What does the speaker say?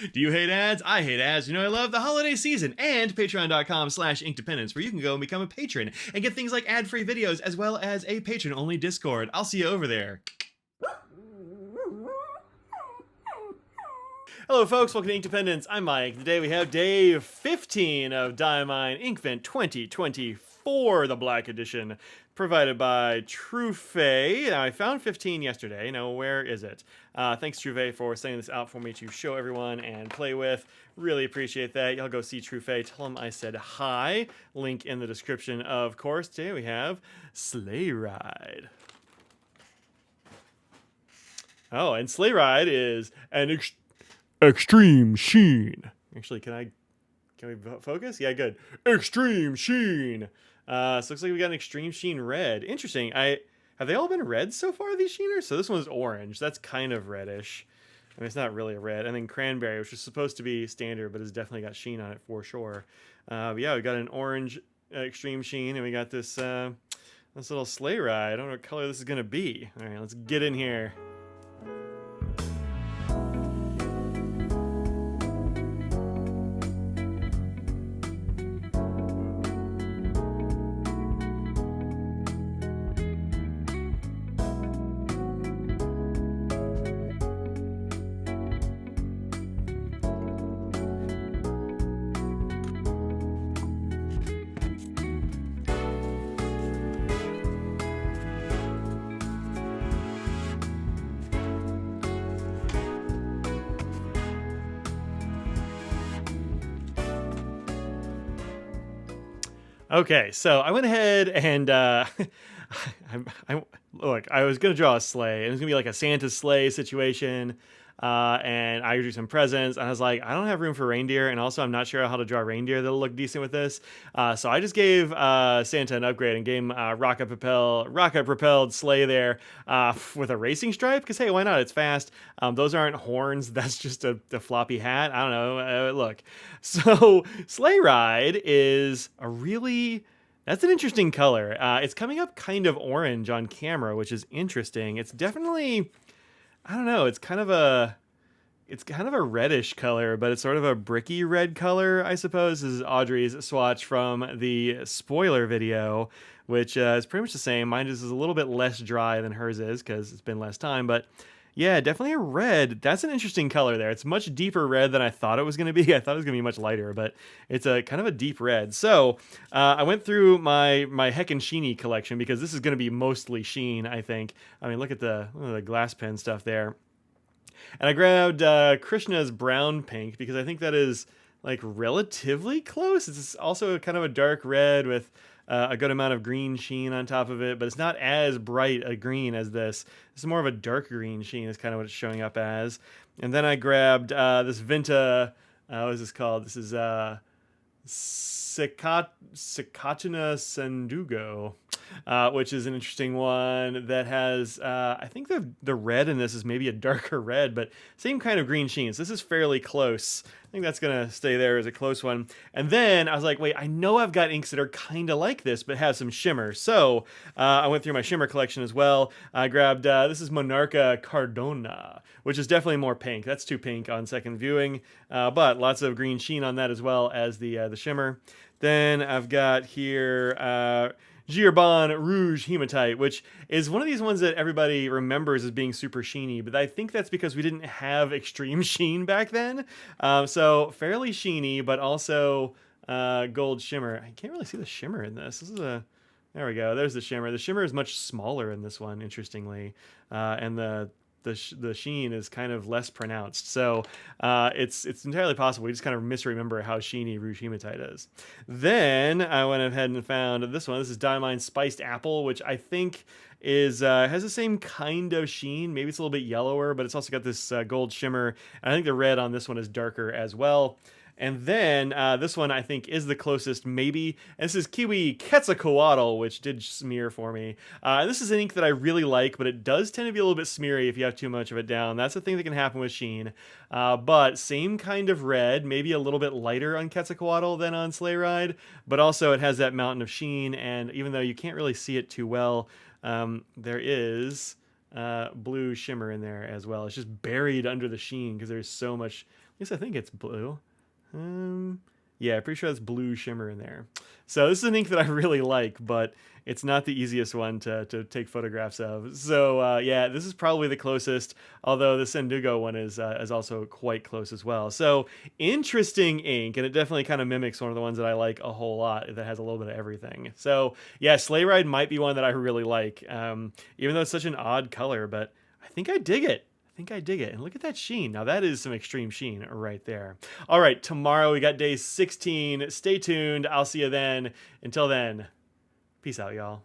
Do you hate ads? I hate ads. You know I love the holiday season and patreon.com/inkdependence where you can go and become a patron and get things like ad-free videos as well as a patron-only Discord. I'll see you over there. Hello folks, welcome to Inkdependence. I'm Mike. Today we have day 15 of Diamine Inkvent 2024, the Black Edition, provided by Truphae. Now, I found 15 yesterday. Now, where is it? Thanks, Truphae, for sending this out for me to show everyone and play with. Really appreciate that. Y'all go see Truphae. Tell him I said hi. Link in the description, of course. Today we have Sleigh Ride. Oh, and Sleigh Ride is an Extreme Sheen. Actually, can we focus? Yeah, good. Extreme Sheen. So it looks like we got an Extreme Sheen red. Interesting. Have they all been red so far, these Sheeners? So this one's orange. That's kind of reddish. I mean, it's not really a red. And then Cranberry, which is supposed to be standard, but has definitely got sheen on it for sure. But yeah, we got an orange Extreme Sheen, and we got this little Sleigh Ride. I don't know what color this is going to be. All right, let's get in here. Okay, so I went ahead and look, I was gonna draw a sleigh. It was gonna be like a Santa sleigh situation, and I drew some presents. And I was like, I don't have room for reindeer, and also I'm not sure how to draw reindeer that'll look decent with this. So I just gave Santa an upgrade and gave him rocket propelled sleigh there with a racing stripe. Because hey, why not? It's fast. Those aren't horns. That's just a floppy hat. I don't know. Look, so Sleigh Ride is that's an interesting color. It's coming up kind of orange on camera, which is interesting. It's definitely, I don't know, it's kind of a reddish color, but it's sort of a bricky red color, I suppose. This is Audrey's swatch from the spoiler video, which is pretty much the same. Mine just is a little bit less dry than hers is because it's been less time, but yeah, definitely a red. That's an interesting color there. It's much deeper red than I thought it was going to be. I thought it was going to be much lighter, but it's a kind of a deep red. So I went through my Heckin' Sheeny collection because this is going to be mostly sheen, I think. I mean, look at the glass pen stuff there. And I grabbed Krishna's brown pink because I think that is like relatively close. It's also kind of a dark red with a good amount of green sheen on top of it, but it's not as bright a green as this. This is more of a dark green sheen is kind of what it's showing up as. And then I grabbed this Vinta, what is this called? This is Cicatina Sandugo, which is an interesting one that has, I think the red in this is maybe a darker red, but same kind of green sheen. So this is fairly close. I think that's going to stay there as a close one. And then I was like, wait, I know I've got inks that are kind of like this, but have some shimmer. So I went through my shimmer collection as well. I grabbed, this is Moniker Cardona, which is definitely more pink. That's too pink on second viewing, but lots of green sheen on that as well as the shimmer. Then I've got here Girbon Rouge Hematite, which is one of these ones that everybody remembers as being super sheeny, but I think that's because we didn't have extreme sheen back then. So fairly sheeny, but also gold shimmer. I can't really see the shimmer in this. There we go. There's the shimmer. The shimmer is much smaller in this one, interestingly, and the sheen is kind of less pronounced. So it's entirely possible. We just kind of misremember how sheeny Rouge Hematite is. Then I went ahead and found this one. This is Diamine Spiced Apple, which I think is has the same kind of sheen. Maybe it's a little bit yellower, but it's also got this gold shimmer. And I think the red on this one is darker as well. And then this one I think is the closest, maybe. And this is Kiwi Quetzalcoatl, which did smear for me. This is an ink that I really like, but it does tend to be a little bit smeary if you have too much of it down. That's a thing that can happen with sheen. But same kind of red, maybe a little bit lighter on Quetzalcoatl than on Sleigh Ride, but also it has that mountain of sheen, and even though you can't really see it too well, there is blue shimmer in there as well. It's just buried under the sheen because there's so much guess I think it's blue. Yeah, pretty sure that's blue shimmer in there. So this is an ink that I really like, but it's not the easiest one to take photographs of. So yeah, this is probably the closest, although the Sendugo one is also quite close as well. So interesting ink, and it definitely kind of mimics one of the ones that I like a whole lot that has a little bit of everything. So yeah, Sleigh Ride might be one that I really like, even though it's such an odd color, but I think I dig it. I dig it. And look at that sheen. Now that is some extreme sheen right there. All right, tomorrow we got day 16. Stay tuned. I'll see you then. Until then, peace out, y'all.